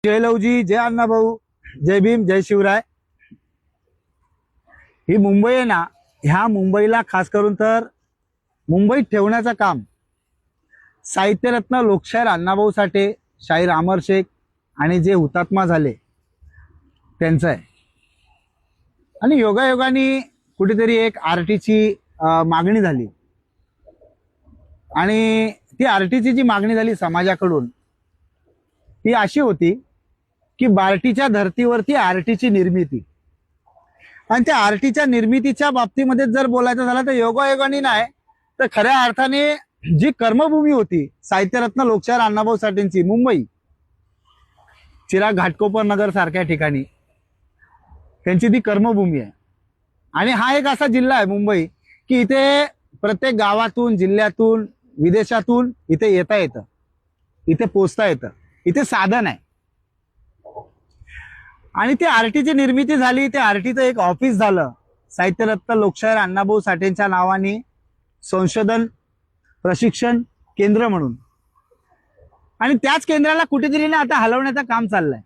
जय लवजी, जय अण्णाभाऊ, जय भीम, जय शिवराय। ही मुंबई आहे ना, ह्या मुंबईला खास करून तर मुंबईत ठेवण्याचं काम साहित्यरत्न लोकशाहीर अण्णाभाऊ साठे, शाहीर अमर शेख आणि जे हुतात्मा झाले त्यांचं आहे। आणि योगायोगाने कुठेतरी एक आरटीची मागणी झाली आणि ती आरटीची जी मागणी झाली समाजाकडून ती अशी होती की बार्टीच्या धर्तीवरती आरटीची निर्मिती। आणि त्या आरटीच्या निर्मितीच्या बाबतीमध्ये जर बोलायचं झालं तर योगायोगाने नाही तर खऱ्या अर्थाने जी कर्मभूमी होती साहित्यरत्न लोकशाहीर अण्णाभाऊ साठेंची मुंबई, चिराग घाटकोपर नगर सारख्या ठिकाणी त्यांची ती कर्मभूमी आहे। आणि हा एक असा जिल्हा आहे मुंबई की इथे प्रत्येक गावातून, जिल्ह्यातून, विदेशातून इथे येता येतं, इथे पोचता येतं, इथे साधन आहे। आणि ते आरटीची निर्मिती झाली, ते आरटीचं एक ऑफिस झालं साहित्यरत्न लोकशाहीर अण्णाभाऊ साठेंच्या नावाने संशोधन प्रशिक्षण केंद्र म्हणून। आणि त्याच केंद्राला कुठेतरी ना आता हलवण्याचं काम चाललंय।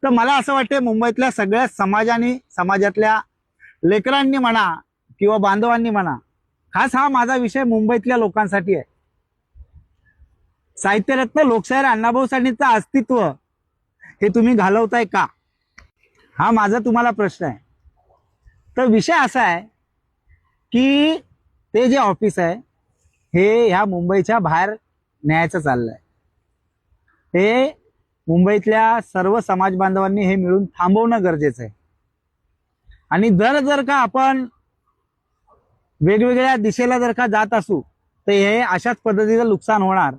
तर मला असं वाटतं मुंबईतल्या सगळ्या समाजाने, समाजातल्या लेकरांनी म्हणा किंवा बांधवांनी म्हणा, खास हा माझा विषय मुंबईतल्या लोकांसाठी आहे। साहित्यरत्न लोकशाहीर अण्णाभाऊ साठेंचं अस्तित्व हे तुम्ही घालवताय का, हा माझा तुम्हाला प्रश्न आहे। तर विषय असा आहे की ते जे ऑफिस आहे हे ह्या मुंबईच्या बाहेर न्यायचं चाललंय। हे मुंबईतल्या सर्व समाज बांधवांनी हे मिळून थांबवणं गरजेचं आहे। आणि जर का आपण वेगवेगळ्या दिशेला जर का जात असू तर हे अशाच पद्धतीचं नुकसान होणार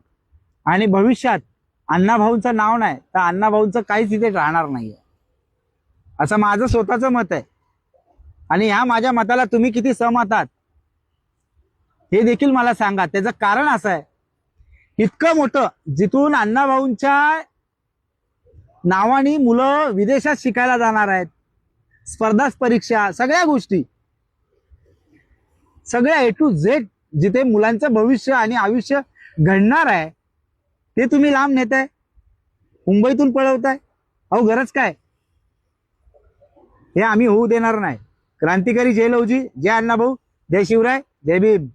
आणि भविष्यात अण्णाभाऊंचं नाव नाही तर अण्णाभाऊंचं काहीच इथे राहणार नाहीये, असं माझं स्वतःचं मत आहे। आणि ह्या माझ्या मताला तुम्ही किती सहमत आहात हे देखील मला सांगा। त्याचं कारण असं आहे, इतकं मोठं जिथून अण्णाभाऊंच्या नावाने मुलं विदेशात शिकायला जाणार आहेत, स्पर्धा परीक्षा, सगळ्या गोष्टी, सगळ्या ए टू झेड जिथे मुलांचं भविष्य आणि आयुष्य घडणार आहे ते तुम्ही लांब नेताय, मुंबईतून पळवताय। अहो गरज काय? हे आम्ही होऊ देणार नाही। क्रांतिकारी जय लवजी, जय अण्णाभाऊ, जय शिवराय, जय भीम।